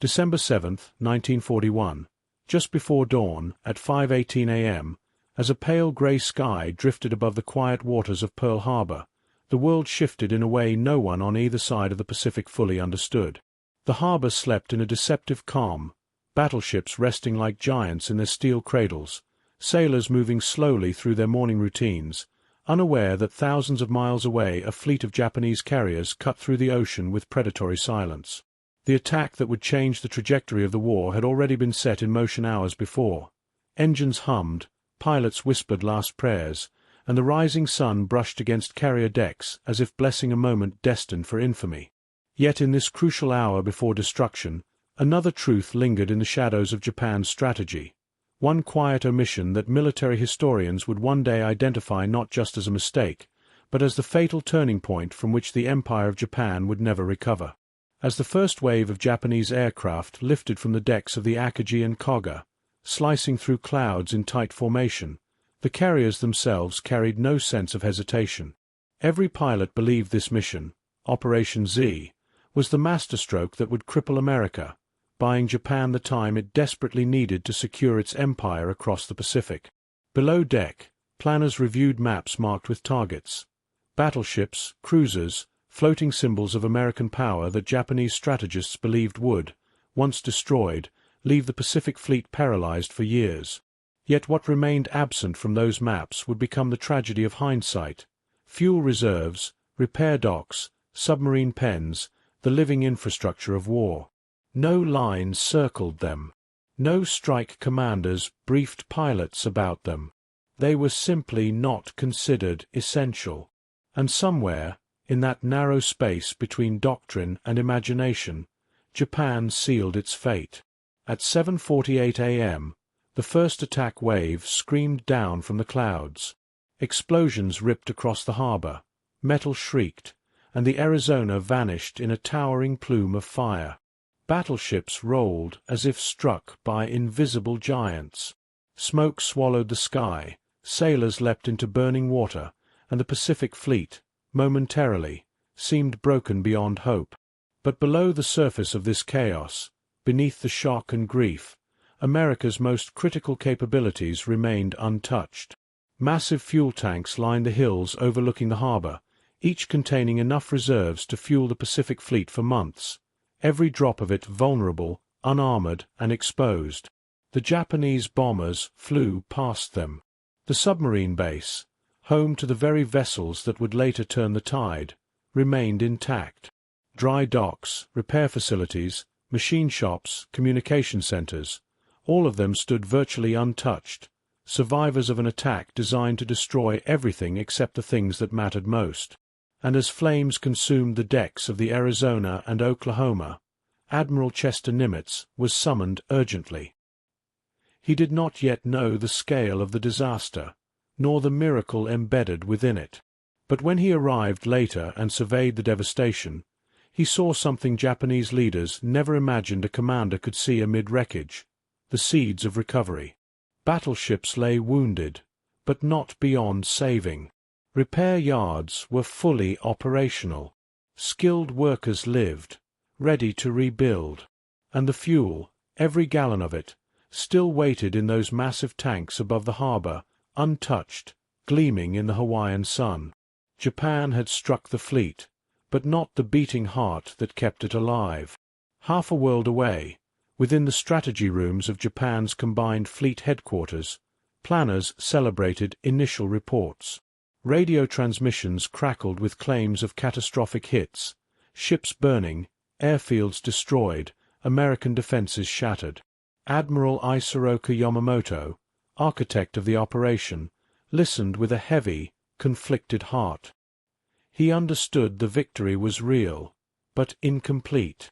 December 7, 1941, just before dawn, at 5:18 a.m., as a pale grey sky drifted above the quiet waters of Pearl Harbor, the world shifted in a way no one on either side of the Pacific fully understood. The harbor slept in a deceptive calm, battleships resting like giants in their steel cradles, sailors moving slowly through their morning routines, unaware that thousands of miles away a fleet of Japanese carriers cut through the ocean with predatory silence. The attack that would change the trajectory of the war had already been set in motion hours before. Engines hummed, pilots whispered last prayers, and the rising sun brushed against carrier decks as if blessing a moment destined for infamy. Yet in this crucial hour before destruction, another truth lingered in the shadows of Japan's strategy, one quiet omission that military historians would one day identify not just as a mistake, but as the fatal turning point from which the Empire of Japan would never recover. As the first wave of Japanese aircraft lifted from the decks of the Akagi and Koga, slicing through clouds in tight formation, the carriers themselves carried no sense of hesitation. Every pilot believed this mission, Operation Z, was the masterstroke that would cripple America, buying Japan the time it desperately needed to secure its empire across the Pacific. Below deck, planners reviewed maps marked with targets. Battleships, cruisers, floating symbols of American power that Japanese strategists believed would, once destroyed, leave the Pacific Fleet paralyzed for years. Yet what remained absent from those maps would become the tragedy of hindsight: fuel reserves, repair docks, submarine pens, the living infrastructure of war. No lines circled them. No strike commanders briefed pilots about them. They were simply not considered essential. And somewhere, in that narrow space between doctrine and imagination, Japan sealed its fate. At 7:48 a.m., the first attack wave screamed down from the clouds. Explosions ripped across the harbor, metal shrieked, and the Arizona vanished in a towering plume of fire. Battleships rolled as if struck by invisible giants. Smoke swallowed the sky, sailors leapt into burning water, and the Pacific Fleet, momentarily, seemed broken beyond hope. But below the surface of this chaos, beneath the shock and grief, America's most critical capabilities remained untouched. Massive fuel tanks lined the hills overlooking the harbor, each containing enough reserves to fuel the Pacific Fleet for months, every drop of it vulnerable, unarmored, and exposed. The Japanese bombers flew past them. The submarine base, home to the very vessels that would later turn the tide, remained intact. Dry docks, repair facilities, machine shops, communication centers, all of them stood virtually untouched, survivors of an attack designed to destroy everything except the things that mattered most. And as flames consumed the decks of the Arizona and Oklahoma, Admiral Chester Nimitz was summoned urgently. He did not yet know the scale of the disaster, nor the miracle embedded within it. But when he arrived later and surveyed the devastation, he saw something Japanese leaders never imagined a commander could see amid wreckage: the seeds of recovery. Battleships lay wounded, but not beyond saving. Repair yards were fully operational. Skilled workers lived, ready to rebuild. And the fuel, every gallon of it, still waited in those massive tanks above the harbor, untouched, gleaming in the Hawaiian sun. Japan had struck the fleet, but not the beating heart that kept it alive. Half a world away, within the strategy rooms of Japan's combined fleet headquarters, planners celebrated initial reports. Radio transmissions crackled with claims of catastrophic hits, ships burning, airfields destroyed, American defenses shattered. Admiral Isoroku Yamamoto, architect of the operation, listened with a heavy, conflicted heart. He understood the victory was real, but incomplete.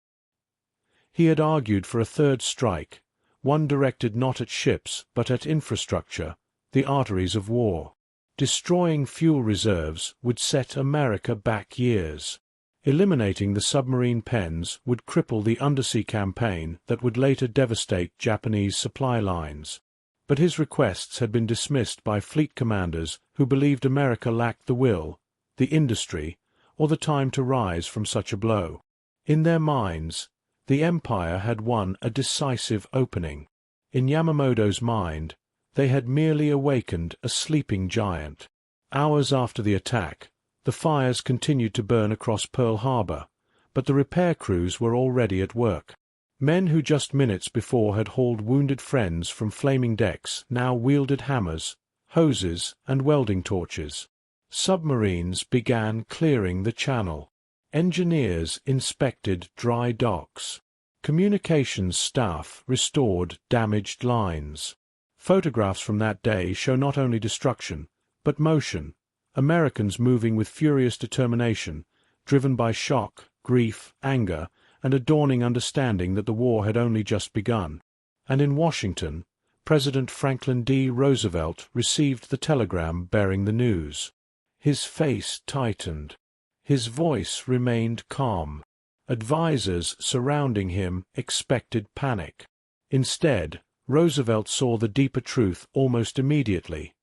He had argued for a third strike, one directed not at ships but at infrastructure, the arteries of war. Destroying fuel reserves would set America back years. Eliminating the submarine pens would cripple the undersea campaign that would later devastate Japanese supply lines. But his requests had been dismissed by fleet commanders who believed America lacked the will, the industry, or the time to rise from such a blow. In their minds, The Empire had won a decisive opening. In Yamamoto's mind, they had merely awakened a sleeping giant. Hours after the attack, the fires continued to burn across Pearl Harbor, but the repair crews were already at work. Men who just minutes before had hauled wounded friends from flaming decks now wielded hammers, hoses, and welding torches. Submarines began clearing the channel. Engineers inspected dry docks. Communications staff restored damaged lines. Photographs from that day show not only destruction, but motion, Americans moving with furious determination, driven by shock, grief, anger, and a dawning understanding that the war had only just begun. And in Washington, President Franklin D. Roosevelt received the telegram bearing the news. His face tightened. His voice remained calm. Advisers surrounding him expected panic. Instead, Roosevelt saw the deeper truth almost immediately.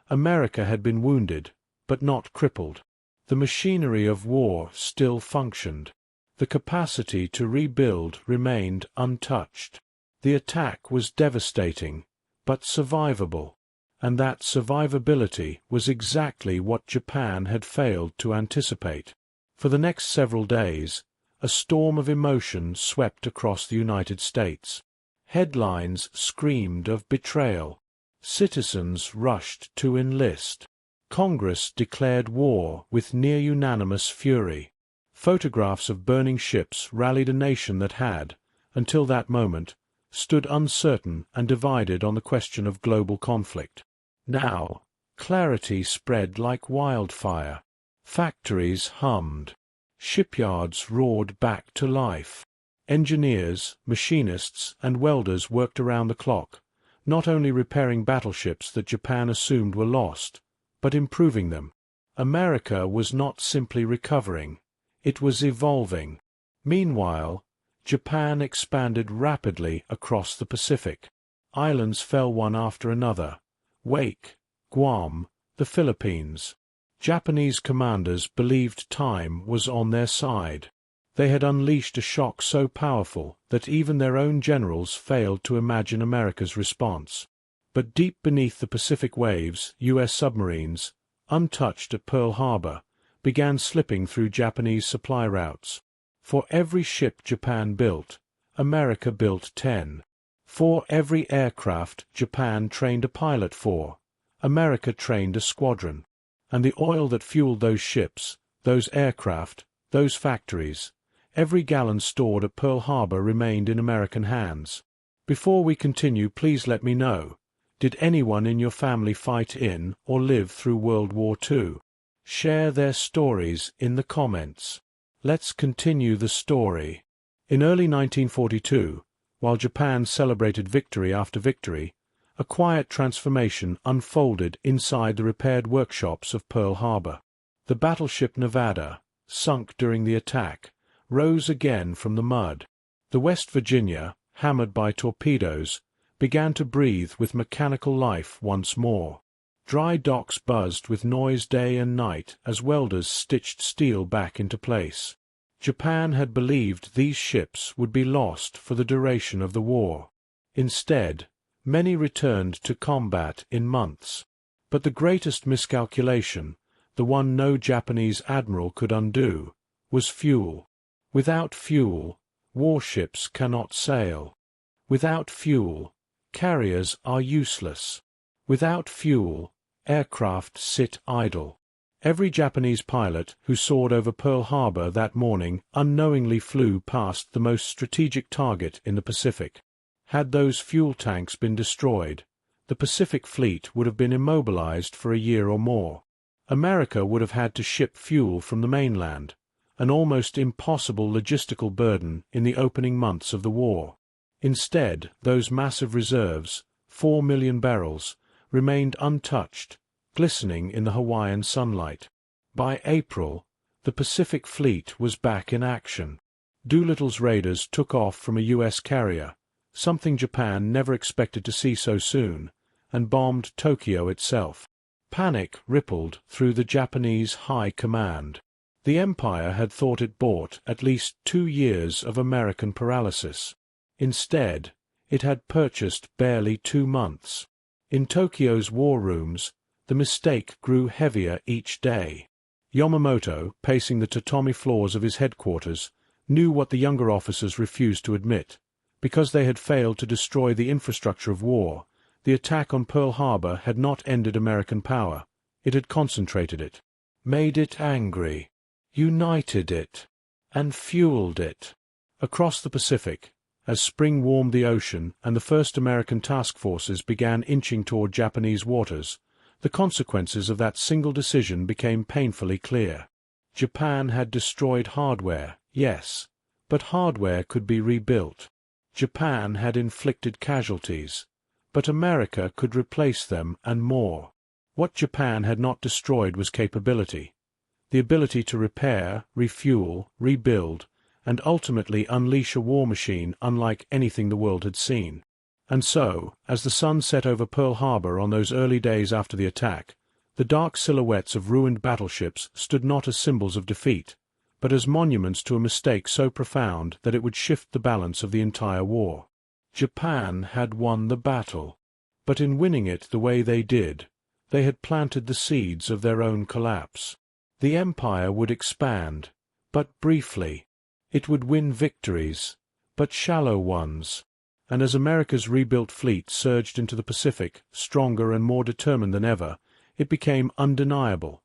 America had been wounded, but not crippled. The machinery of war still functioned. The capacity to rebuild remained untouched. The attack was devastating, but survivable, and that survivability was exactly what Japan had failed to anticipate. For the next several days, a storm of emotion swept across the United States. Headlines screamed of betrayal. Citizens rushed to enlist. Congress declared war with near-unanimous fury. Photographs of burning ships rallied a nation that had, until that moment, stood uncertain and divided on the question of global conflict. Now, clarity spread like wildfire. Factories hummed. Shipyards roared back to life. Engineers, machinists, and welders worked around the clock, not only repairing battleships that Japan assumed were lost, but improving them. America was not simply recovering, it was evolving. Meanwhile, Japan expanded rapidly across the Pacific. Islands fell one after another: Wake, Guam, the Philippines. Japanese commanders believed time was on their side. They had unleashed a shock so powerful that even their own generals failed to imagine America's response. But deep beneath the Pacific waves, U.S. submarines, untouched at Pearl Harbor, began slipping through Japanese supply routes. For every ship Japan built, America built 10. For every aircraft Japan trained a pilot for, America trained a squadron. And the oil that fueled those ships, those aircraft, those factories, every gallon stored at Pearl Harbor remained in American hands. Before we continue, please let me know, did anyone in your family fight in or live through World War II? Share their stories in the comments. Let's continue the story. In early 1942, while Japan celebrated victory after victory, a quiet transformation unfolded inside the repaired workshops of Pearl Harbor. The battleship Nevada, sunk during the attack, rose again from the mud. The West Virginia, hammered by torpedoes, began to breathe with mechanical life once more. Dry docks buzzed with noise day and night as welders stitched steel back into place. Japan had believed these ships would be lost for the duration of the war. Instead, many returned to combat in months. But the greatest miscalculation, the one no Japanese admiral could undo, was fuel. Without fuel, warships cannot sail. Without fuel, carriers are useless. Without fuel, aircraft sit idle. Every Japanese pilot who soared over Pearl Harbor that morning unknowingly flew past the most strategic target in the Pacific. Had those fuel tanks been destroyed, the Pacific Fleet would have been immobilized for a year or more. America would have had to ship fuel from the mainland, an almost impossible logistical burden in the opening months of the war. Instead, those massive reserves, 4 million barrels, remained untouched, glistening in the Hawaiian sunlight. By April, the Pacific Fleet was back in action. Doolittle's raiders took off from a U.S. carrier, something Japan never expected to see so soon, and bombed Tokyo itself. Panic rippled through the Japanese high command. The Empire had thought it bought at least 2 years of American paralysis. Instead, it had purchased barely 2 months. In Tokyo's war rooms, the mistake grew heavier each day. Yamamoto, pacing the tatami floors of his headquarters, knew what the younger officers refused to admit. Because they had failed to destroy the infrastructure of war, the attack on Pearl Harbor had not ended American power. It had concentrated it, made it angry, united it, and fueled it. Across the Pacific, as spring warmed the ocean and the first American task forces began inching toward Japanese waters, the consequences of that single decision became painfully clear. Japan had destroyed hardware, yes, but hardware could be rebuilt. Japan had inflicted casualties, but America could replace them and more. What Japan had not destroyed was capability, the ability to repair, refuel, rebuild, and ultimately unleash a war machine unlike anything the world had seen. And so, as the sun set over Pearl Harbor on those early days after the attack, the dark silhouettes of ruined battleships stood not as symbols of defeat, but as monuments to a mistake so profound that it would shift the balance of the entire war. Japan had won the battle, but in winning it the way they did, they had planted the seeds of their own collapse. The empire would expand, but briefly. It would win victories, but shallow ones. And as America's rebuilt fleet surged into the Pacific, stronger and more determined than ever, it became undeniable.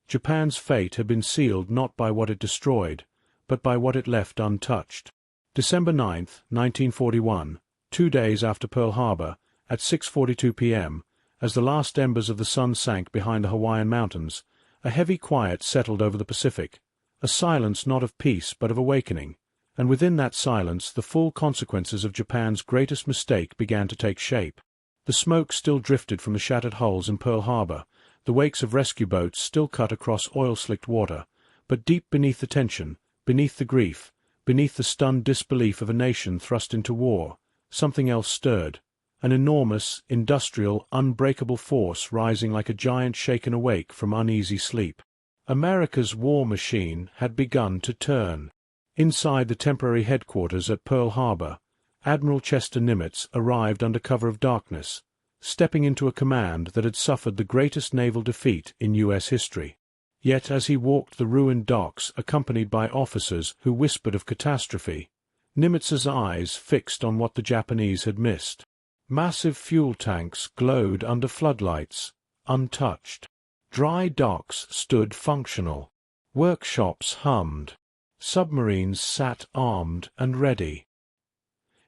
Japan's fate had been sealed not by what it destroyed, but by what it left untouched. December 9, 1941, 2 days after Pearl Harbor, at 6:42 p.m., as the last embers of the sun sank behind the Hawaiian mountains, a heavy quiet settled over the Pacific, a silence not of peace but of awakening, and within that silence the full consequences of Japan's greatest mistake began to take shape. The smoke still drifted from the shattered hulls in Pearl Harbor, the wakes of rescue boats still cut across oil-slicked water, but deep beneath the tension, beneath the grief, beneath the stunned disbelief of a nation thrust into war, something else stirred, an enormous, industrial, unbreakable force rising like a giant shaken awake from uneasy sleep. America's war machine had begun to turn. Inside the temporary headquarters at Pearl Harbor, Admiral Chester Nimitz arrived under cover of darkness, stepping into a command that had suffered the greatest naval defeat in U.S. history. Yet as he walked the ruined docks accompanied by officers who whispered of catastrophe, Nimitz's eyes fixed on what the Japanese had missed. Massive fuel tanks glowed under floodlights, untouched. Dry docks stood functional. Workshops hummed. Submarines sat armed and ready.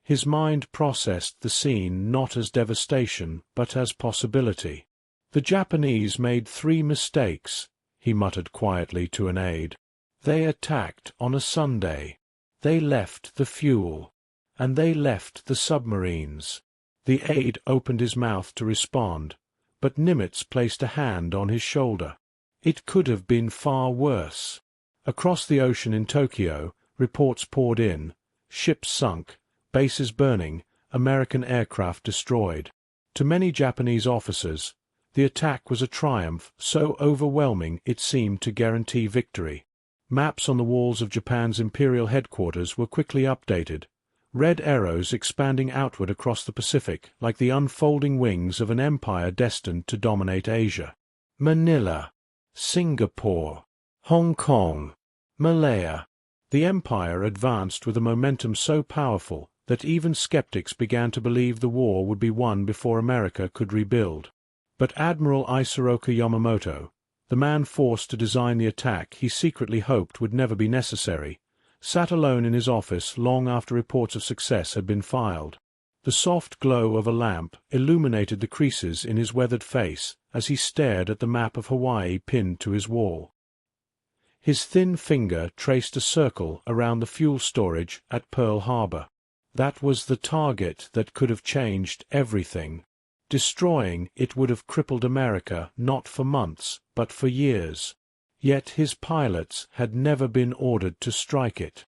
His mind processed the scene not as devastation, but as possibility. The Japanese made 3 mistakes, he muttered quietly to an aide. They attacked on a Sunday. They left the fuel. And they left the submarines. The aide opened his mouth to respond, but Nimitz placed a hand on his shoulder. It could have been far worse. Across the ocean in Tokyo, reports poured in, ships sunk, bases burning, American aircraft destroyed. To many Japanese officers, the attack was a triumph so overwhelming it seemed to guarantee victory. Maps on the walls of Japan's imperial headquarters were quickly updated, red arrows expanding outward across the Pacific like the unfolding wings of an empire destined to dominate Asia. Manila, Singapore, Hong Kong, Malaya. The empire advanced with a momentum so powerful that even skeptics began to believe the war would be won before America could rebuild. But Admiral Isoroku Yamamoto, the man forced to design the attack he secretly hoped would never be necessary, sat alone in his office long after reports of success had been filed. The soft glow of a lamp illuminated the creases in his weathered face as he stared at the map of Hawaii pinned to his wall. His thin finger traced a circle around the fuel storage at Pearl Harbor. That was the target that could have changed everything. Destroying it would have crippled America not for months, but for years. Yet his pilots had never been ordered to strike it.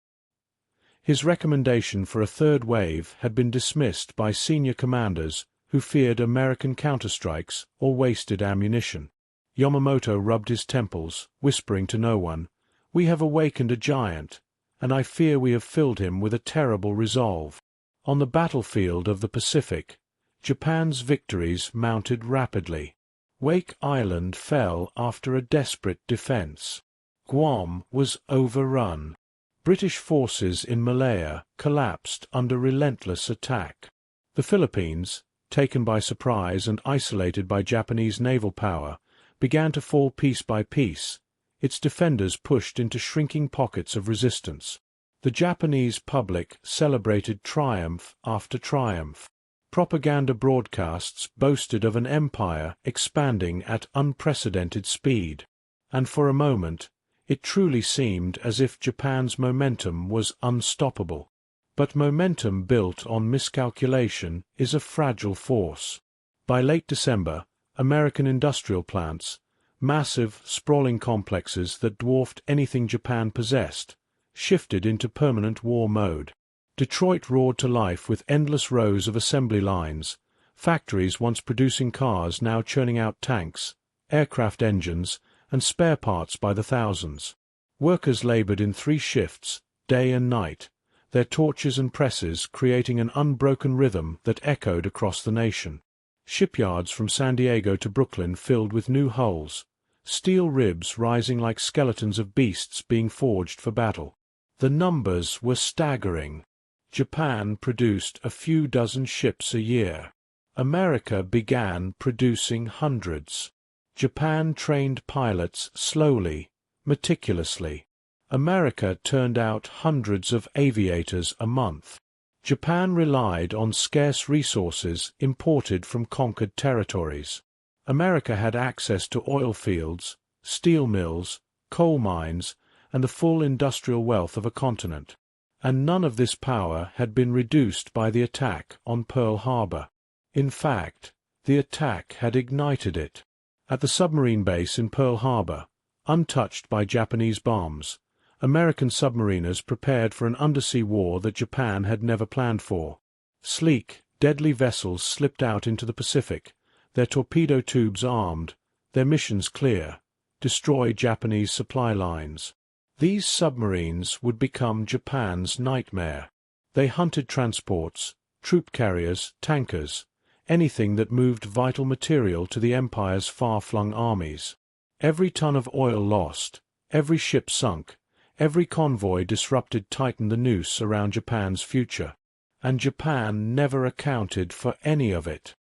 His recommendation for a third wave had been dismissed by senior commanders who feared American counterstrikes or wasted ammunition. Yamamoto rubbed his temples, whispering to no one, We have awakened a giant, and I fear we have filled him with a terrible resolve. On the battlefield of the Pacific, Japan's victories mounted rapidly. Wake Island fell after a desperate defense. Guam was overrun. British forces in Malaya collapsed under relentless attack. The Philippines, taken by surprise and isolated by Japanese naval power, began to fall piece by piece, its defenders pushed into shrinking pockets of resistance. The Japanese public celebrated triumph after triumph. Propaganda broadcasts boasted of an empire expanding at unprecedented speed, and for a moment it truly seemed as if Japan's momentum was unstoppable. But momentum built on miscalculation is a fragile force. By late December, American industrial plants, massive, sprawling complexes that dwarfed anything Japan possessed, shifted into permanent war mode. Detroit roared to life with endless rows of assembly lines, factories once producing cars now churning out tanks, aircraft engines, and spare parts by the thousands. Workers labored in 3 shifts, day and night, their torches and presses creating an unbroken rhythm that echoed across the nation. Shipyards from San Diego to Brooklyn filled with new hulls, steel ribs rising like skeletons of beasts being forged for battle. The numbers were staggering. Japan produced a few dozen ships a year. America began producing hundreds. Japan trained pilots slowly, meticulously. America turned out hundreds of aviators a month. Japan relied on scarce resources imported from conquered territories. America had access to oil fields, steel mills, coal mines, and the full industrial wealth of a continent. And none of this power had been reduced by the attack on Pearl Harbor. In fact, the attack had ignited it. At the submarine base in Pearl Harbor, untouched by Japanese bombs, American submariners prepared for an undersea war that Japan had never planned for. Sleek, deadly vessels slipped out into the Pacific, their torpedo tubes armed, their missions clear: destroy Japanese supply lines. These submarines would become Japan's nightmare. They hunted transports, troop carriers, tankers, anything that moved vital material to the empire's far-flung armies. Every ton of oil lost, every ship sunk, every convoy disrupted tightened the noose around Japan's future. And Japan never accounted for any of it.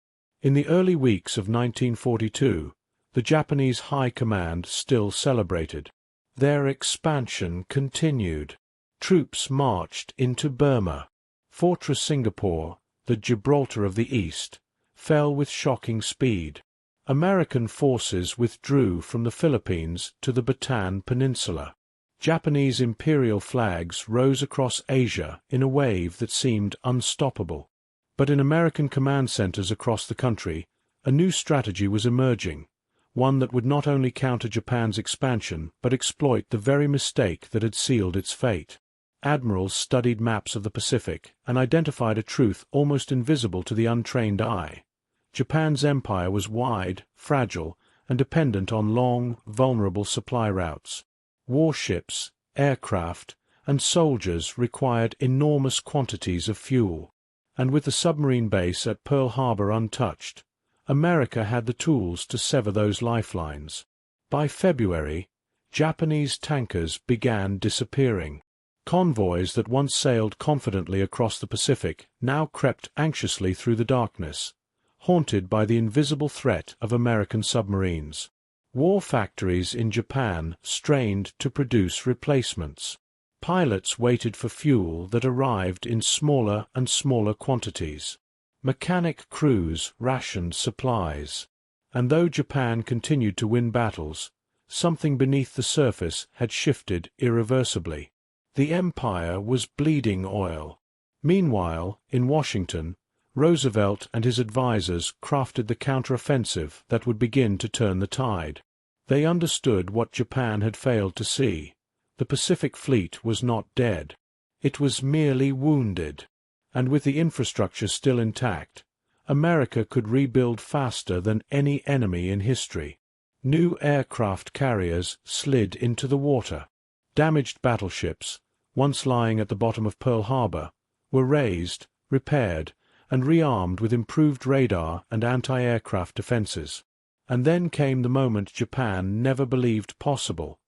In the early weeks of 1942, the Japanese High Command still celebrated. Their expansion continued. Troops marched into Burma. Fortress Singapore, the Gibraltar of the East, fell with shocking speed. American forces withdrew from the Philippines to the Bataan Peninsula. Japanese imperial flags rose across Asia in a wave that seemed unstoppable. But in American command centers across the country, a new strategy was emerging. One that would not only counter Japan's expansion but exploit the very mistake that had sealed its fate. Admirals studied maps of the Pacific and identified a truth almost invisible to the untrained eye. Japan's empire was wide, fragile, and dependent on long, vulnerable supply routes. Warships, aircraft, and soldiers required enormous quantities of fuel. And with the submarine base at Pearl Harbor untouched, America had the tools to sever those lifelines. By February, Japanese tankers began disappearing. Convoys that once sailed confidently across the Pacific now crept anxiously through the darkness, haunted by the invisible threat of American submarines. War factories in Japan strained to produce replacements. Pilots waited for fuel that arrived in smaller and smaller quantities. Mechanic crews rationed supplies. And though Japan continued to win battles, something beneath the surface had shifted irreversibly. The empire was bleeding oil. Meanwhile, in Washington, Roosevelt and his advisers crafted the counteroffensive that would begin to turn the tide. They understood what Japan had failed to see. The Pacific Fleet was not dead. It was merely wounded. And with the infrastructure still intact, America could rebuild faster than any enemy in history. New aircraft carriers slid into the water. Damaged battleships, once lying at the bottom of Pearl Harbor, were raised, repaired, and rearmed with improved radar and anti-aircraft defenses. And then came the moment Japan never believed possible.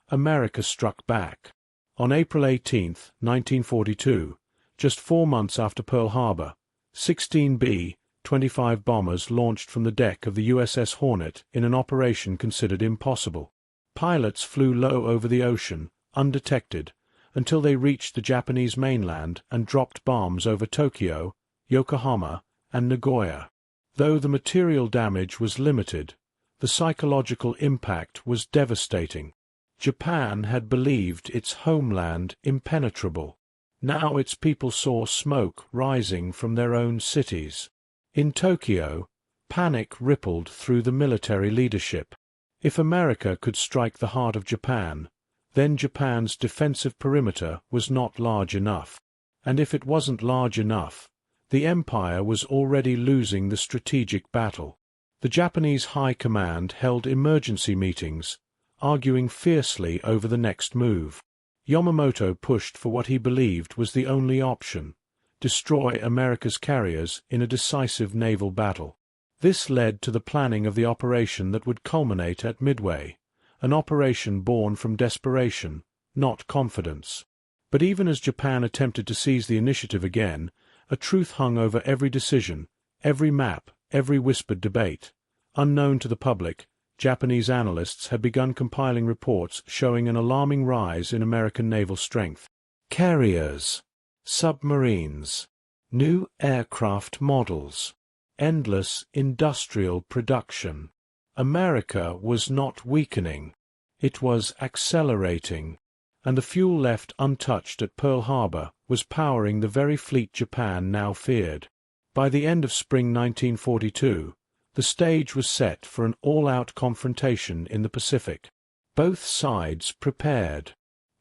America struck back. On April 18, 1942, just 4 months after Pearl Harbor, 16 B-25 bombers launched from the deck of the USS Hornet in an operation considered impossible. Pilots flew low over the ocean, undetected, until they reached the Japanese mainland and dropped bombs over Tokyo, Yokohama, and Nagoya. Though the material damage was limited, the psychological impact was devastating. Japan had believed its homeland impenetrable. Now its people saw smoke rising from their own cities. In Tokyo, panic rippled through the military leadership. If America could strike the heart of Japan, then Japan's defensive perimeter was not large enough. And if it wasn't large enough, the empire was already losing the strategic battle. The Japanese High Command held emergency meetings, arguing fiercely over the next move. Yamamoto pushed for what he believed was the only option: destroy America's carriers in a decisive naval battle. This led to the planning of the operation that would culminate at Midway, an operation born from desperation, not confidence. But even as Japan attempted to seize the initiative again, a truth hung over every decision, every map, every whispered debate. Unknown to the public, Japanese analysts had begun compiling reports showing an alarming rise in American naval strength. Carriers, submarines, new aircraft models, endless industrial production. America was not weakening. It was accelerating. And the fuel left untouched at Pearl Harbor was powering the very fleet Japan now feared. By the end of spring 1942, the stage was set for an all-out confrontation in the Pacific. Both sides prepared.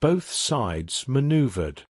Both sides maneuvered.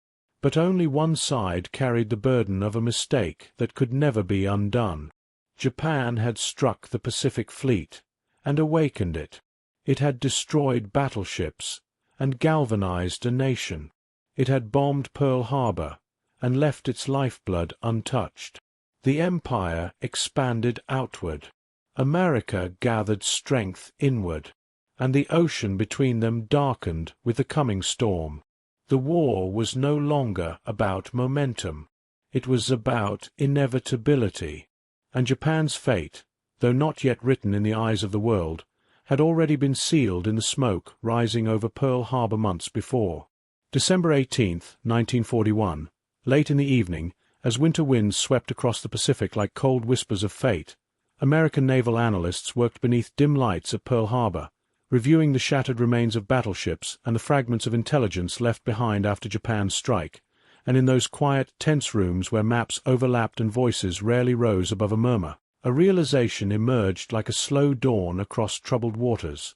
But only one side carried the burden of a mistake that could never be undone. Japan had struck the Pacific Fleet and awakened it. It had destroyed battleships and galvanized a nation. It had bombed Pearl Harbor and left its lifeblood untouched. The empire expanded outward. America gathered strength inward. And the ocean between them darkened with the coming storm. The war was no longer about momentum. It was about inevitability. And Japan's fate, though not yet written in the eyes of the world, had already been sealed in the smoke rising over Pearl Harbor months before. December 18, 1941, late in the evening, as winter winds swept across the Pacific like cold whispers of fate, American naval analysts worked beneath dim lights at Pearl Harbor, reviewing the shattered remains of battleships and the fragments of intelligence left behind after Japan's strike, and in those quiet, tense rooms where maps overlapped and voices rarely rose above a murmur, a realization emerged like a slow dawn across troubled waters.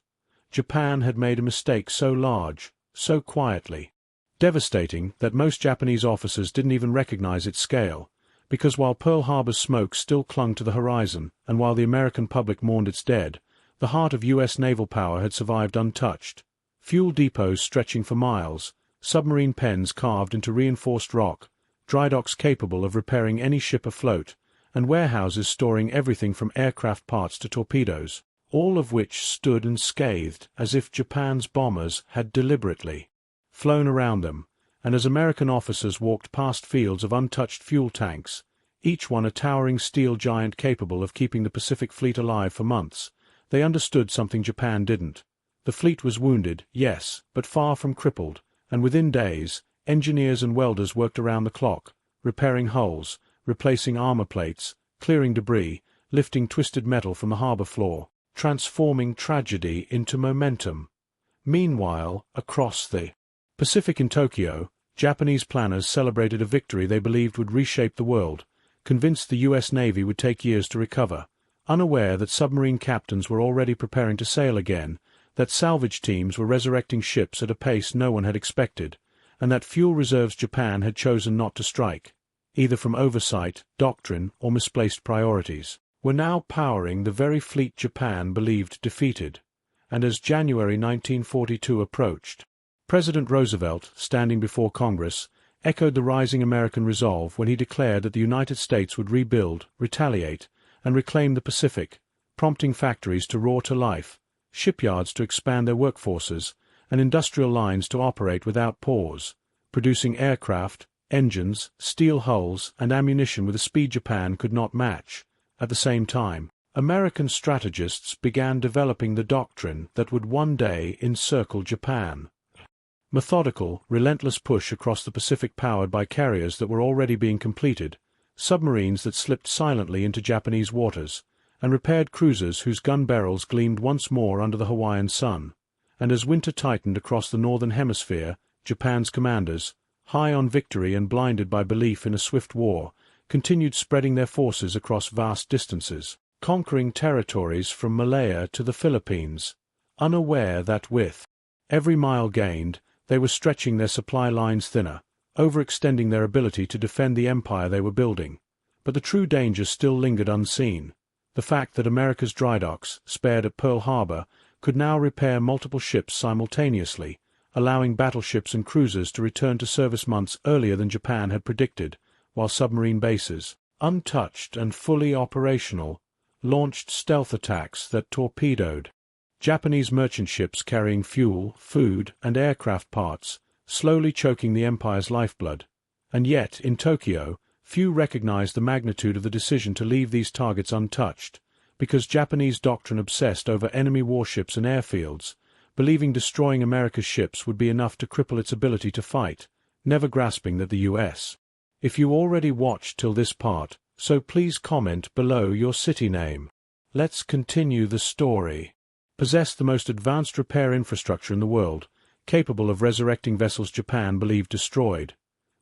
Japan had made a mistake so large, so quietly, devastating that most Japanese officers didn't even recognize its scale, because while Pearl Harbor's smoke still clung to the horizon, and while the American public mourned its dead, the heart of U.S. naval power had survived untouched. Fuel depots stretching for miles, submarine pens carved into reinforced rock, dry docks capable of repairing any ship afloat, and warehouses storing everything from aircraft parts to torpedoes, all of which stood unscathed as if Japan's bombers had deliberately flown around them, and as American officers walked past fields of untouched fuel tanks, each one a towering steel giant capable of keeping the Pacific Fleet alive for months, they understood something Japan didn't. The fleet was wounded, yes, but far from crippled, and within days, engineers and welders worked around the clock, repairing hulls, replacing armor plates, clearing debris, lifting twisted metal from the harbor floor, transforming tragedy into momentum. Meanwhile, across the Pacific in Tokyo, Japanese planners celebrated a victory they believed would reshape the world, convinced the U.S. Navy would take years to recover, unaware that submarine captains were already preparing to sail again, that salvage teams were resurrecting ships at a pace no one had expected, and that fuel reserves Japan had chosen not to strike, either from oversight, doctrine, or misplaced priorities, were now powering the very fleet Japan believed defeated. And as January 1942 approached, President Roosevelt, standing before Congress, echoed the rising American resolve when he declared that the United States would rebuild, retaliate, and reclaim the Pacific, prompting factories to roar to life, shipyards to expand their workforces, and industrial lines to operate without pause, producing aircraft, engines, steel hulls, and ammunition with a speed Japan could not match. At the same time, American strategists began developing the doctrine that would one day encircle Japan. Methodical, relentless push across the Pacific powered by carriers that were already being completed, submarines that slipped silently into Japanese waters, and repaired cruisers whose gun barrels gleamed once more under the Hawaiian sun. And as winter tightened across the northern hemisphere, Japan's commanders, high on victory and blinded by belief in a swift war, continued spreading their forces across vast distances, conquering territories from Malaya to the Philippines, unaware that with every mile gained, they were stretching their supply lines thinner, overextending their ability to defend the empire they were building. But the true danger still lingered unseen. The fact that America's dry docks, spared at Pearl Harbor, could now repair multiple ships simultaneously, allowing battleships and cruisers to return to service months earlier than Japan had predicted, while submarine bases, untouched and fully operational, launched stealth attacks that torpedoed Japanese merchant ships carrying fuel, food, and aircraft parts, slowly choking the empire's lifeblood. And yet, in Tokyo, few recognized the magnitude of the decision to leave these targets untouched, because Japanese doctrine obsessed over enemy warships and airfields, believing destroying America's ships would be enough to cripple its ability to fight, never grasping that the U.S. If you already watched till this part, so please comment below your city name. Let's continue the story. Possessed the most advanced repair infrastructure in the world, capable of resurrecting vessels Japan believed destroyed.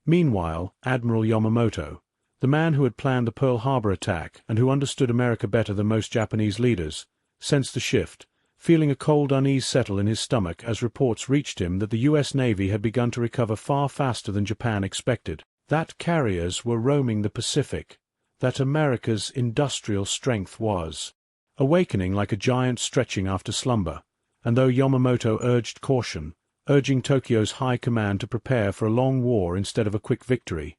Meanwhile, Admiral Yamamoto, the man who had planned the Pearl Harbor attack and who understood America better than most Japanese leaders, sensed the shift, feeling a cold unease settle in his stomach as reports reached him that the U.S. Navy had begun to recover far faster than Japan expected, that carriers were roaming the Pacific, that America's industrial strength was awakening like a giant stretching after slumber. And though Yamamoto urged caution, urging Tokyo's high command to prepare for a long war instead of a quick victory,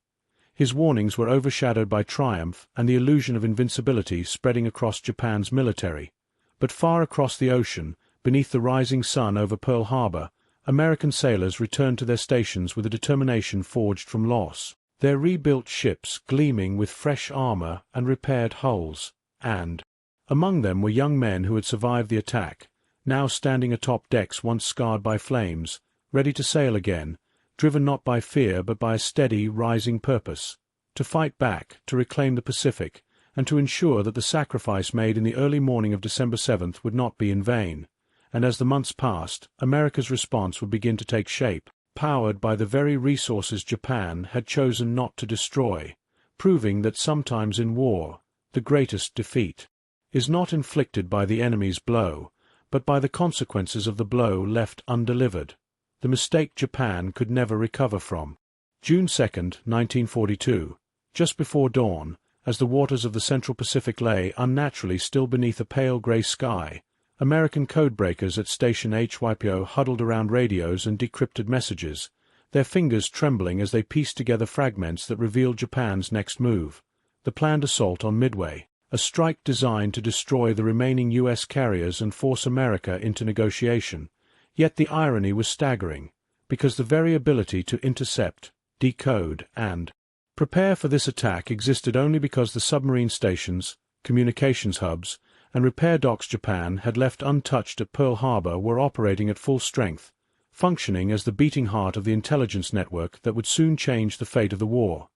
his warnings were overshadowed by triumph and the illusion of invincibility spreading across Japan's military. But far across the ocean, beneath the rising sun over Pearl Harbor, American sailors returned to their stations with a determination forged from loss, their rebuilt ships gleaming with fresh armor and repaired hulls, and among them were young men who had survived the attack, now standing atop decks once scarred by flames, ready to sail again, driven not by fear but by a steady, rising purpose, to fight back, to reclaim the Pacific, and to ensure that the sacrifice made in the early morning of December 7th would not be in vain. And as the months passed, America's response would begin to take shape, powered by the very resources Japan had chosen not to destroy, proving that sometimes in war, the greatest defeat is not inflicted by the enemy's blow, but by the consequences of the blow left undelivered, the mistake Japan could never recover from. June 2, 1942, just before dawn, as the waters of the Central Pacific lay unnaturally still beneath a pale grey sky, American codebreakers at Station HYPO huddled around radios and decrypted messages, their fingers trembling as they pieced together fragments that revealed Japan's next move, the planned assault on Midway, a strike designed to destroy the remaining U.S. carriers and force America into negotiation. Yet the irony was staggering, because the very ability to intercept, decode, and prepare for this attack existed only because the submarine stations, communications hubs, and repair docks Japan had left untouched at Pearl Harbor were operating at full strength, functioning as the beating heart of the intelligence network that would soon change the fate of the war.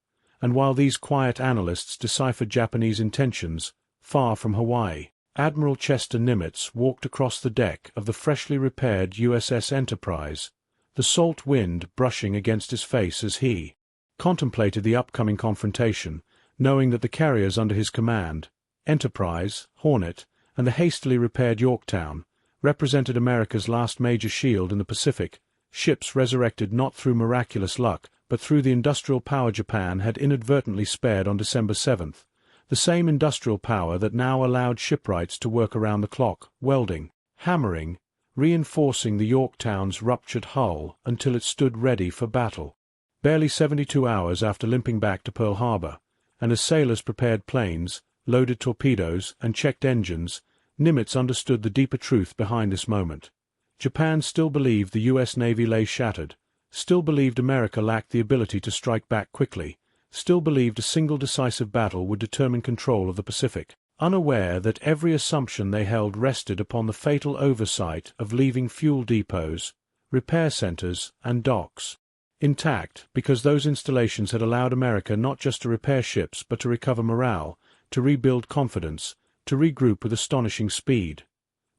And while these quiet analysts deciphered Japanese intentions, far from Hawaii, Admiral Chester Nimitz walked across the deck of the freshly repaired USS Enterprise, the salt wind brushing against his face as he contemplated the upcoming confrontation, knowing that the carriers under his command, Enterprise, Hornet, and the hastily repaired Yorktown, represented America's last major shield in the Pacific, ships resurrected not through miraculous luck, but through the industrial power Japan had inadvertently spared on December 7th, the same industrial power that now allowed shipwrights to work around the clock, welding, hammering, reinforcing the Yorktown's ruptured hull until it stood ready for battle. Barely 72 hours after limping back to Pearl Harbor, and as sailors prepared planes, loaded torpedoes, and checked engines, Nimitz understood the deeper truth behind this moment. Japan still believed the U.S. Navy lay shattered, still believed America lacked the ability to strike back quickly, still believed a single decisive battle would determine control of the Pacific, unaware that every assumption they held rested upon the fatal oversight of leaving fuel depots, repair centers, and docks intact, because those installations had allowed America not just to repair ships but to recover morale, to rebuild confidence, to regroup with astonishing speed.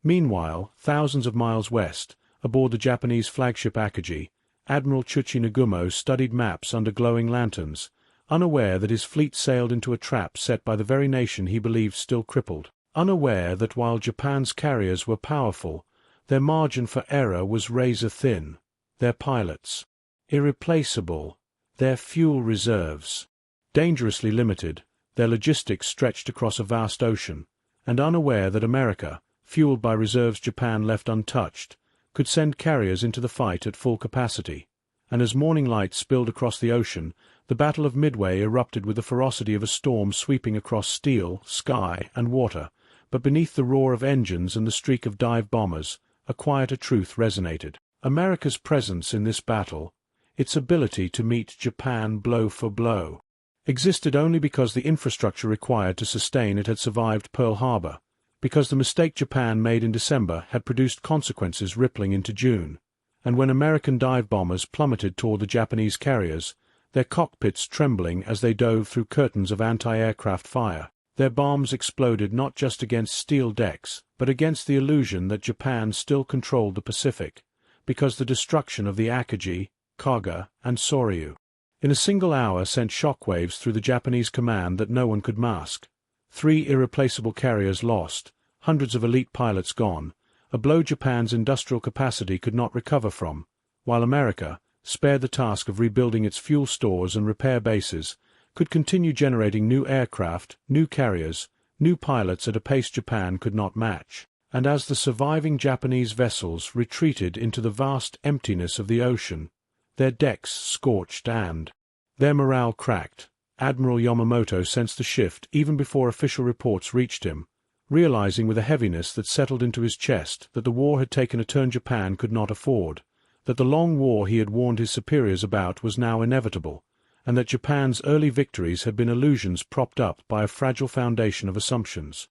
Meanwhile, thousands of miles west, aboard the Japanese flagship Akagi, Admiral Chuchi Nagumo studied maps under glowing lanterns, unaware that his fleet sailed into a trap set by the very nation he believed still crippled, unaware that while Japan's carriers were powerful, their margin for error was razor-thin, their pilots irreplaceable, their fuel reserves dangerously limited, their logistics stretched across a vast ocean, and unaware that America, fueled by reserves Japan left untouched, could send carriers into the fight at full capacity. And as morning light spilled across the ocean, the Battle of Midway erupted with the ferocity of a storm sweeping across steel, sky, and water, but beneath the roar of engines and the streak of dive bombers, a quieter truth resonated. America's presence in this battle, its ability to meet Japan blow for blow, existed only because the infrastructure required to sustain it had survived Pearl Harbor, because the mistake Japan made in December had produced consequences rippling into June, and when American dive bombers plummeted toward the Japanese carriers, their cockpits trembling as they dove through curtains of anti-aircraft fire, their bombs exploded not just against steel decks, but against the illusion that Japan still controlled the Pacific, because the destruction of the Akagi, Kaga, and Soryu in a single hour sent shockwaves through the Japanese command that no one could mask. 3 irreplaceable carriers lost, hundreds of elite pilots gone, a blow Japan's industrial capacity could not recover from, while America, spared the task of rebuilding its fuel stores and repair bases, could continue generating new aircraft, new carriers, new pilots at a pace Japan could not match. And as the surviving Japanese vessels retreated into the vast emptiness of the ocean, their decks scorched and their morale cracked, Admiral Yamamoto sensed the shift even before official reports reached him, realizing with a heaviness that settled into his chest that the war had taken a turn Japan could not afford, that the long war he had warned his superiors about was now inevitable, and that Japan's early victories had been illusions propped up by a fragile foundation of assumptions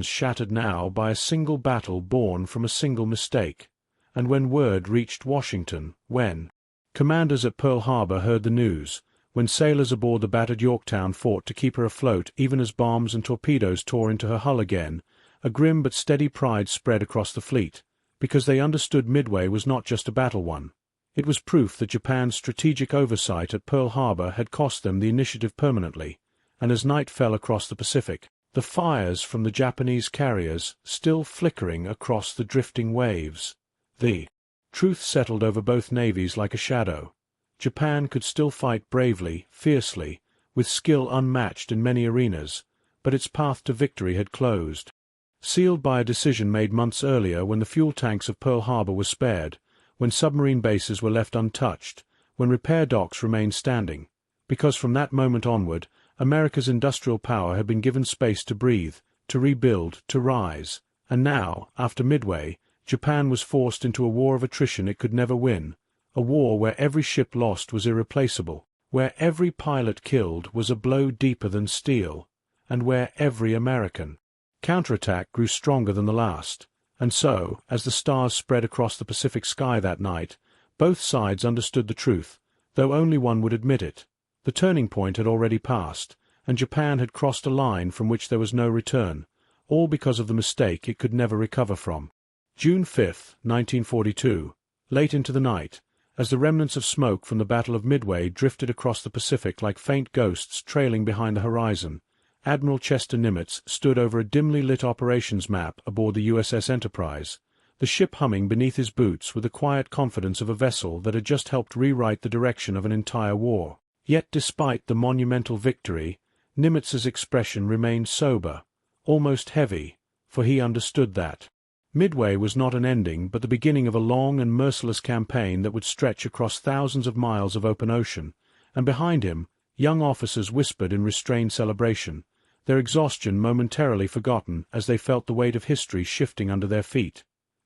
shattered now by a single battle born from a single mistake. And when word reached Washington, when commanders at Pearl Harbor heard the news, when sailors aboard the battered Yorktown fought to keep her afloat even as bombs and torpedoes tore into her hull again, a grim but steady pride spread across the fleet, because they understood Midway was not just a battle won. It was proof that Japan's strategic oversight at Pearl Harbor had cost them the initiative permanently, and as night fell across the Pacific, the fires from the Japanese carriers still flickering across the drifting waves, the truth settled over both navies like a shadow. Japan could still fight bravely, fiercely, with skill unmatched in many arenas, but its path to victory had closed. Sealed by a decision made months earlier when the fuel tanks of Pearl Harbor were spared, when submarine bases were left untouched, when repair docks remained standing, because from that moment onward, America's industrial power had been given space to breathe, to rebuild, to rise, and now, after Midway, Japan was forced into a war of attrition it could never win, a war where every ship lost was irreplaceable, where every pilot killed was a blow deeper than steel, and where every American counterattack grew stronger than the last. And so, as the stars spread across the Pacific sky that night, both sides understood the truth, though only one would admit it. The turning point had already passed, and Japan had crossed a line from which there was no return, all because of the mistake it could never recover from. June 5, 1942, late into the night, as the remnants of smoke from the Battle of Midway drifted across the Pacific like faint ghosts trailing behind the horizon, Admiral Chester Nimitz stood over a dimly lit operations map aboard the USS Enterprise, the ship humming beneath his boots with the quiet confidence of a vessel that had just helped rewrite the direction of an entire war. Yet despite the monumental victory, Nimitz's expression remained sober, almost heavy, for he understood that Midway was not an ending but the beginning of a long and merciless campaign that would stretch across thousands of miles of open ocean, and behind him, young officers whispered in restrained celebration, their exhaustion momentarily forgotten as they felt the weight of history shifting under their feet.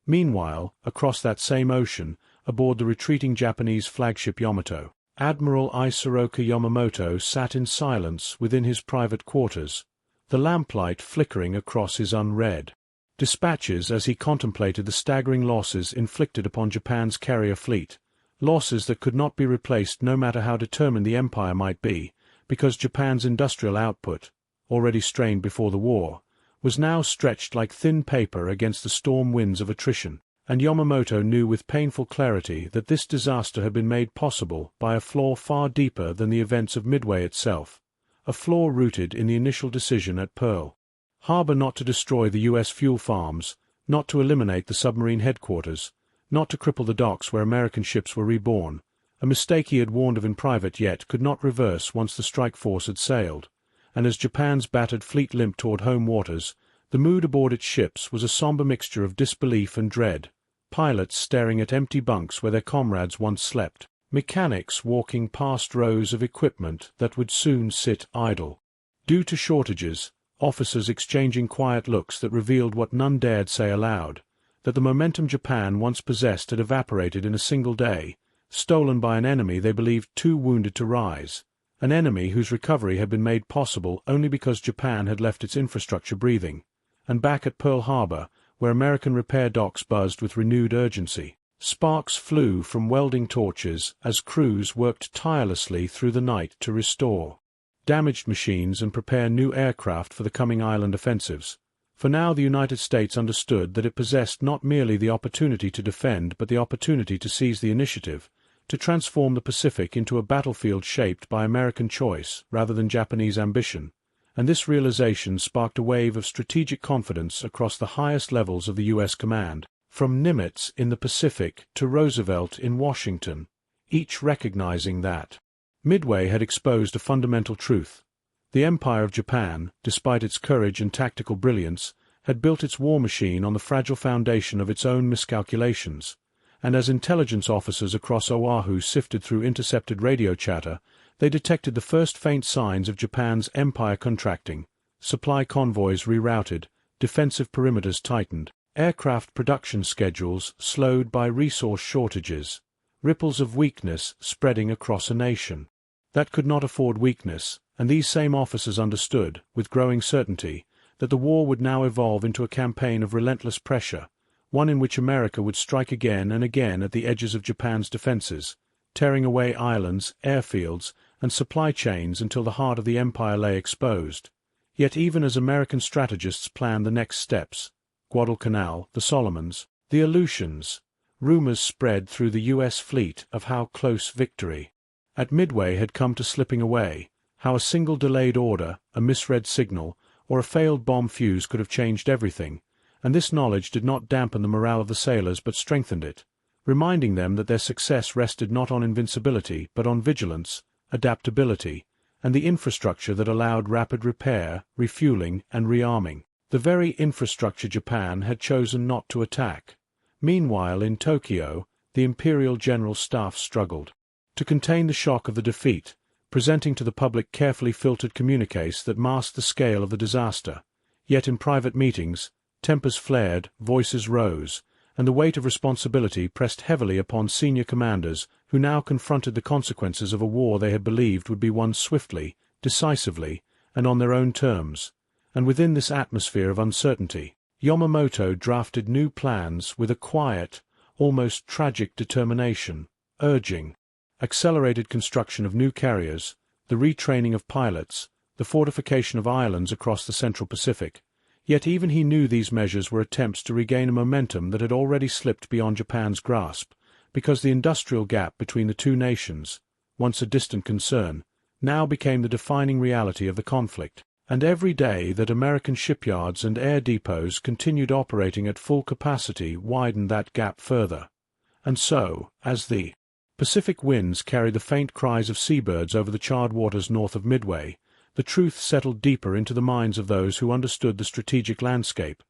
Meanwhile, across that same ocean, aboard the retreating Japanese flagship Yamato, Admiral Isoroka Yamamoto sat in silence within his private quarters, the lamplight flickering across his unread dispatches as he contemplated the staggering losses inflicted upon Japan's carrier fleet, losses that could not be replaced no matter how determined the empire might be, because Japan's industrial output, already strained before the war, was now stretched like thin paper against the storm winds of attrition, and Yamamoto knew with painful clarity that this disaster had been made possible by a flaw far deeper than the events of Midway itself, a flaw rooted in the initial decision at Pearl Harbor not to destroy the U.S. fuel farms, not to eliminate the submarine headquarters, not to cripple the docks where American ships were reborn, a mistake he had warned of in private yet could not reverse once the strike force had sailed, and as Japan's battered fleet limped toward home waters, the mood aboard its ships was a somber mixture of disbelief and dread, pilots staring at empty bunks where their comrades once slept, mechanics walking past rows of equipment that would soon sit idle. Due to shortages, officers exchanging quiet looks that revealed what none dared say aloud, that the momentum Japan once possessed had evaporated in a single day, stolen by an enemy they believed too wounded to rise, an enemy whose recovery had been made possible only because Japan had left its infrastructure breathing, and back at Pearl Harbor, where American repair docks buzzed with renewed urgency, sparks flew from welding torches as crews worked tirelessly through the night to restore damaged machines and prepare new aircraft for the coming island offensives. For now the United States understood that it possessed not merely the opportunity to defend but the opportunity to seize the initiative, to transform the Pacific into a battlefield shaped by American choice rather than Japanese ambition, and this realization sparked a wave of strategic confidence across the highest levels of the U.S. command, from Nimitz in the Pacific to Roosevelt in Washington, each recognizing that Midway had exposed a fundamental truth. The Empire of Japan, despite its courage and tactical brilliance, had built its war machine on the fragile foundation of its own miscalculations, and as intelligence officers across Oahu sifted through intercepted radio chatter, they detected the first faint signs of Japan's empire contracting, supply convoys rerouted, defensive perimeters tightened, aircraft production schedules slowed by resource shortages, ripples of weakness spreading across a nation that could not afford weakness, and these same officers understood, with growing certainty, that the war would now evolve into a campaign of relentless pressure, one in which America would strike again and again at the edges of Japan's defenses, tearing away islands, airfields, and supply chains until the heart of the empire lay exposed. Yet even as American strategists planned the next steps, Guadalcanal, the Solomons, the Aleutians, rumors spread through the U.S. fleet of how close victory at Midway had come to slipping away, how a single delayed order, a misread signal, or a failed bomb fuse could have changed everything, and this knowledge did not dampen the morale of the sailors but strengthened it, reminding them that their success rested not on invincibility but on vigilance, adaptability, and the infrastructure that allowed rapid repair, refueling, and rearming, the very infrastructure Japan had chosen not to attack. Meanwhile, in Tokyo, the Imperial General Staff struggled to contain the shock of the defeat, presenting to the public carefully filtered communiques that masked the scale of the disaster. Yet in private meetings, tempers flared, voices rose, and the weight of responsibility pressed heavily upon senior commanders who now confronted the consequences of a war they had believed would be won swiftly, decisively, and on their own terms. And within this atmosphere of uncertainty, Yamamoto drafted new plans with a quiet, almost tragic determination, urging accelerated construction of new carriers, the retraining of pilots, the fortification of islands across the Central Pacific. Yet even he knew these measures were attempts to regain a momentum that had already slipped beyond Japan's grasp, because the industrial gap between the two nations, once a distant concern, now became the defining reality of the conflict, and every day that American shipyards and air depots continued operating at full capacity widened that gap further. And so, as the Pacific winds carried the faint cries of seabirds over the charred waters north of Midway, the truth settled deeper into the minds of those who understood the strategic landscape.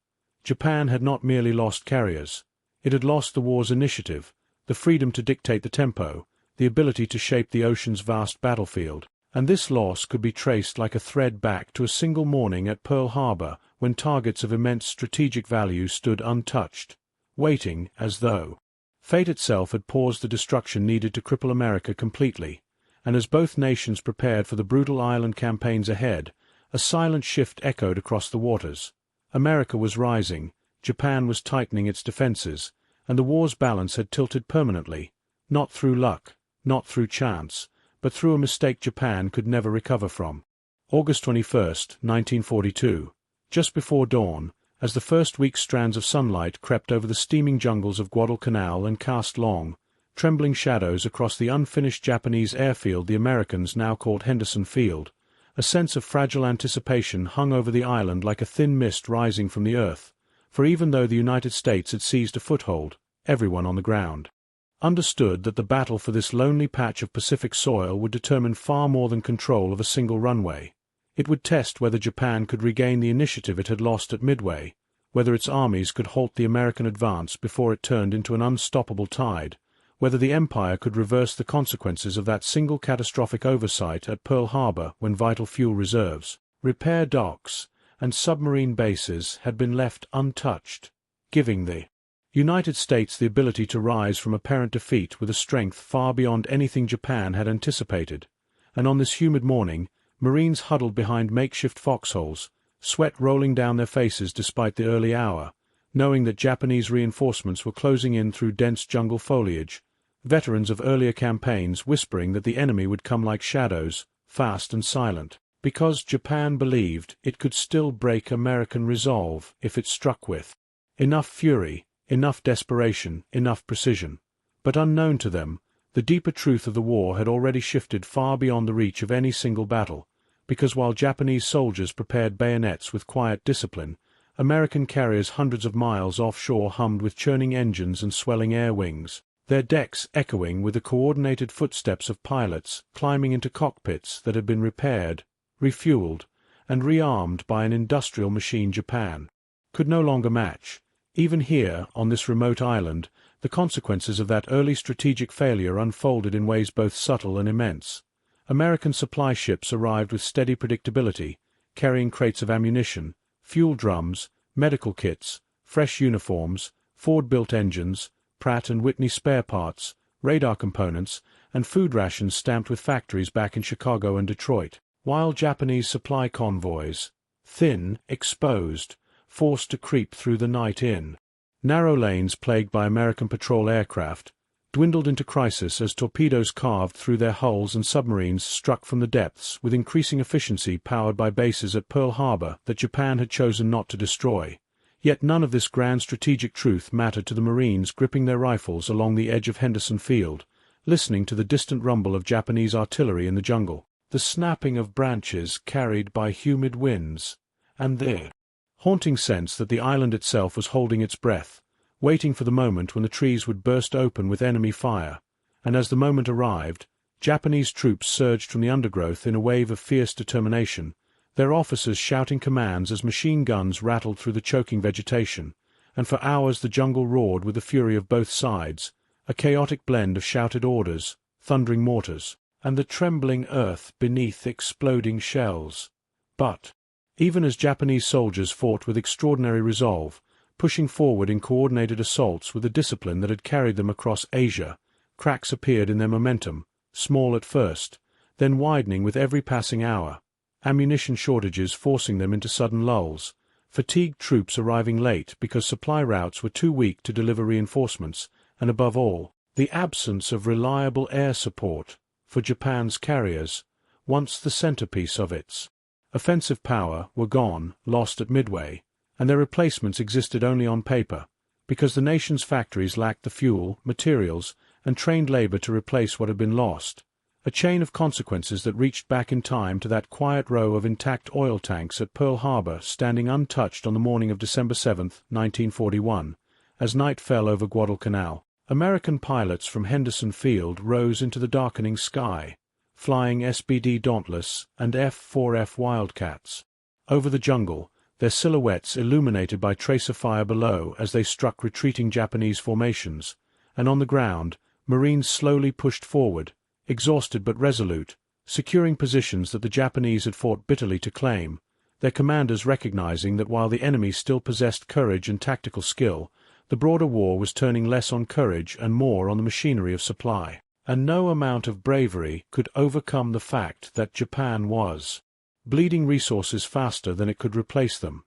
Japan had not merely lost carriers. It had lost the war's initiative, the freedom to dictate the tempo, the ability to shape the ocean's vast battlefield. And this loss could be traced like a thread back to a single morning at Pearl Harbor when targets of immense strategic value stood untouched, waiting as though fate itself had paused the destruction needed to cripple America completely. And as both nations prepared for the brutal island campaigns ahead, a silent shift echoed across the waters. America was rising, Japan was tightening its defenses, and the war's balance had tilted permanently, not through luck, not through chance, but through a mistake Japan could never recover from. August 21, 1942, just before dawn, as the first weak strands of sunlight crept over the steaming jungles of Guadalcanal and cast long, trembling shadows across the unfinished Japanese airfield the Americans now called Henderson Field, a sense of fragile anticipation hung over the island like a thin mist rising from the earth, for even though the United States had seized a foothold, everyone on the ground understood that the battle for this lonely patch of Pacific soil would determine far more than control of a single runway. It would test whether Japan could regain the initiative it had lost at Midway, whether its armies could halt the American advance before it turned into an unstoppable tide, whether the Empire could reverse the consequences of that single catastrophic oversight at Pearl Harbor when vital fuel reserves, repair docks, and submarine bases had been left untouched, giving the United States the ability to rise from apparent defeat with a strength far beyond anything Japan had anticipated. And on this humid morning, Marines huddled behind makeshift foxholes, sweat rolling down their faces despite the early hour, knowing that Japanese reinforcements were closing in through dense jungle foliage, veterans of earlier campaigns whispering that the enemy would come like shadows, fast and silent, because Japan believed it could still break American resolve if it struck with enough fury, enough desperation, enough precision. But unknown to them, the deeper truth of the war had already shifted far beyond the reach of any single battle, because while Japanese soldiers prepared bayonets with quiet discipline, American carriers hundreds of miles offshore hummed with churning engines and swelling air wings, their decks echoing with the coordinated footsteps of pilots climbing into cockpits that had been repaired, refueled, and rearmed by an industrial machine Japan could no longer match. Even here, on this remote island, the consequences of that early strategic failure unfolded in ways both subtle and immense. American supply ships arrived with steady predictability, carrying crates of ammunition, fuel drums, medical kits, fresh uniforms, Ford-built engines, Pratt & Whitney spare parts, radar components, and food rations stamped with factories back in Chicago and Detroit, while Japanese supply convoys, thin, exposed, forced to creep through the night in narrow lanes plagued by American patrol aircraft, dwindled into crisis as torpedoes carved through their hulls and submarines struck from the depths with increasing efficiency powered by bases at Pearl Harbor that Japan had chosen not to destroy. Yet none of this grand strategic truth mattered to the Marines gripping their rifles along the edge of Henderson Field, listening to the distant rumble of Japanese artillery in the jungle, the snapping of branches carried by humid winds, and the haunting sense that the island itself was holding its breath, waiting for the moment when the trees would burst open with enemy fire. And as the moment arrived, Japanese troops surged from the undergrowth in a wave of fierce determination, their officers shouting commands as machine guns rattled through the choking vegetation, and for hours the jungle roared with the fury of both sides, a chaotic blend of shouted orders, thundering mortars, and the trembling earth beneath exploding shells. But even as Japanese soldiers fought with extraordinary resolve, pushing forward in coordinated assaults with the discipline that had carried them across Asia, cracks appeared in their momentum, small at first, then widening with every passing hour, ammunition shortages forcing them into sudden lulls, fatigued troops arriving late because supply routes were too weak to deliver reinforcements, and above all, the absence of reliable air support for Japan's carriers, once the centerpiece of its offensive power, were gone, lost at Midway, and their replacements existed only on paper, because the nation's factories lacked the fuel, materials, and trained labor to replace what had been lost, a chain of consequences that reached back in time to that quiet row of intact oil tanks at Pearl Harbor standing untouched on the morning of December 7, 1941, as night fell over Guadalcanal. American pilots from Henderson Field rose into the darkening sky, flying SBD Dauntless and F-4F Wildcats. Over the jungle, their silhouettes illuminated by tracer fire below as they struck retreating Japanese formations, and on the ground, Marines slowly pushed forward, exhausted but resolute, securing positions that the Japanese had fought bitterly to claim, their commanders recognizing that while the enemy still possessed courage and tactical skill, the broader war was turning less on courage and more on the machinery of supply. And no amount of bravery could overcome the fact that Japan was bleeding resources faster than it could replace them.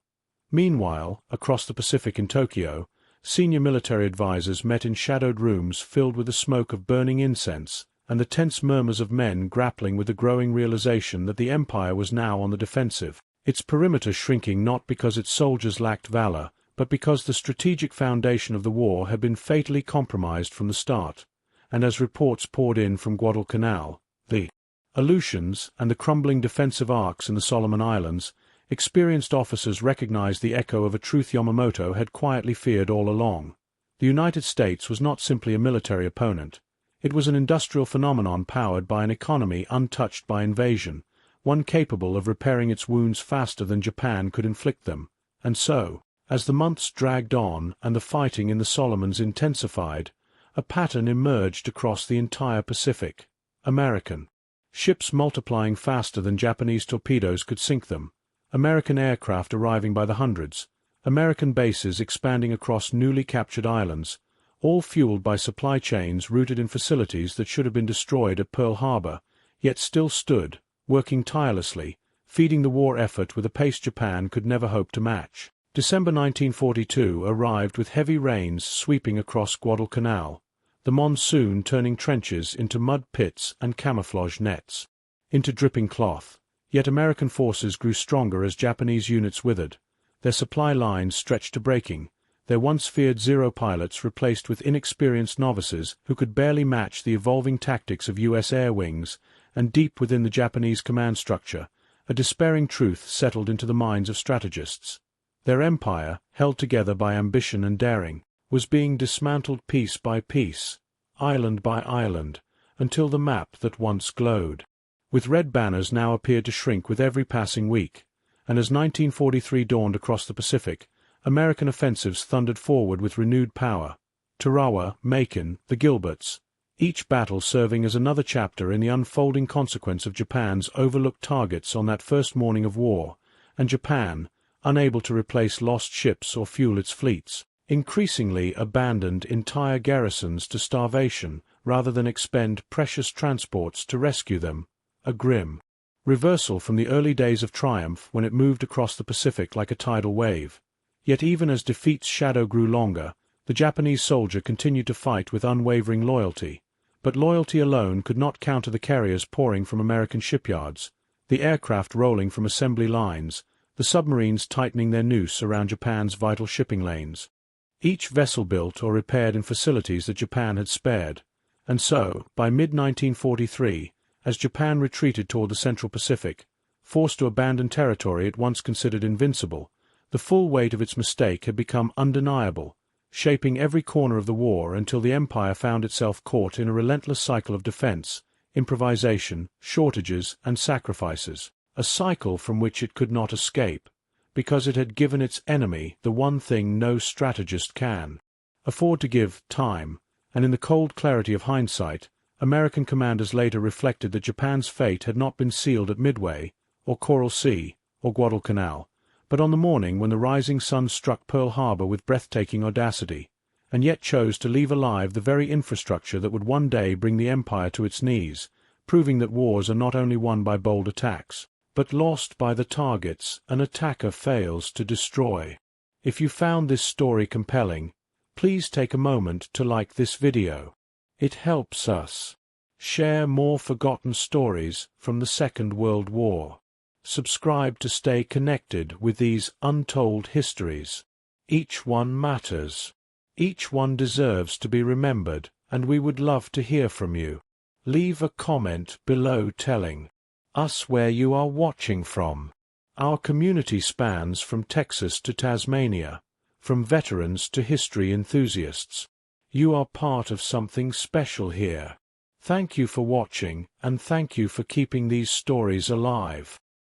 Meanwhile, across the Pacific in Tokyo, senior military advisors met in shadowed rooms filled with the smoke of burning incense and the tense murmurs of men grappling with the growing realization that the empire was now on the defensive, its perimeter shrinking not because its soldiers lacked valor, but because the strategic foundation of the war had been fatally compromised from the start. And as reports poured in from Guadalcanal, the Aleutians and the crumbling defensive arcs in the Solomon Islands, experienced officers recognized the echo of a truth Yamamoto had quietly feared all along. The United States was not simply a military opponent. It was an industrial phenomenon powered by an economy untouched by invasion, one capable of repairing its wounds faster than Japan could inflict them. And so, as the months dragged on and the fighting in the Solomons intensified, a pattern emerged across the entire Pacific. American ships multiplying faster than Japanese torpedoes could sink them, American aircraft arriving by the hundreds, American bases expanding across newly captured islands, all fueled by supply chains rooted in facilities that should have been destroyed at Pearl Harbor, yet still stood, working tirelessly, feeding the war effort with a pace Japan could never hope to match. December 1942 arrived with heavy rains sweeping across Guadalcanal, the monsoon turning trenches into mud pits and camouflage nets into dripping cloth. Yet American forces grew stronger as Japanese units withered, their supply lines stretched to breaking, their once feared Zero pilots replaced with inexperienced novices who could barely match the evolving tactics of U.S. air wings, and deep within the Japanese command structure, a despairing truth settled into the minds of strategists. Their empire, held together by ambition and daring, was being dismantled piece by piece, island by island, until the map that once glowed with red banners now appeared to shrink with every passing week, and as 1943 dawned across the Pacific, American offensives thundered forward with renewed power. Tarawa, Macon, the Gilberts, each battle serving as another chapter in the unfolding consequence of Japan's overlooked targets on that first morning of war, and Japan, unable to replace lost ships or fuel its fleets, increasingly abandoned entire garrisons to starvation rather than expend precious transports to rescue them, a grim reversal from the early days of triumph when it moved across the Pacific like a tidal wave. Yet even as defeat's shadow grew longer, the Japanese soldier continued to fight with unwavering loyalty. But loyalty alone could not counter the carriers pouring from American shipyards, the aircraft rolling from assembly lines, the submarines tightening their noose around Japan's vital shipping lanes. Each vessel built or repaired in facilities that Japan had spared. And so, by mid-1943, as Japan retreated toward the Central Pacific, forced to abandon territory it once considered invincible, the full weight of its mistake had become undeniable, shaping every corner of the war until the empire found itself caught in a relentless cycle of defense, improvisation, shortages, and sacrifices, a cycle from which it could not escape, because it had given its enemy the one thing no strategist can afford to give: time. And in the cold clarity of hindsight, American commanders later reflected that Japan's fate had not been sealed at Midway, or Coral Sea, or Guadalcanal, but on the morning when the rising sun struck Pearl Harbor with breathtaking audacity, and yet chose to leave alive the very infrastructure that would one day bring the empire to its knees, proving that wars are not only won by bold attacks, but lost by the targets an attacker fails to destroy. If you found this story compelling, please take a moment to like this video. It helps us share more forgotten stories from the Second World War. Subscribe to stay connected with these untold histories. Each one matters. Each one deserves to be remembered, and we would love to hear from you. Leave a comment below telling us where you are watching from. Our community spans from Texas to Tasmania, from veterans to history enthusiasts. You are part of something special here. Thank you for watching, and thank you for keeping these stories alive.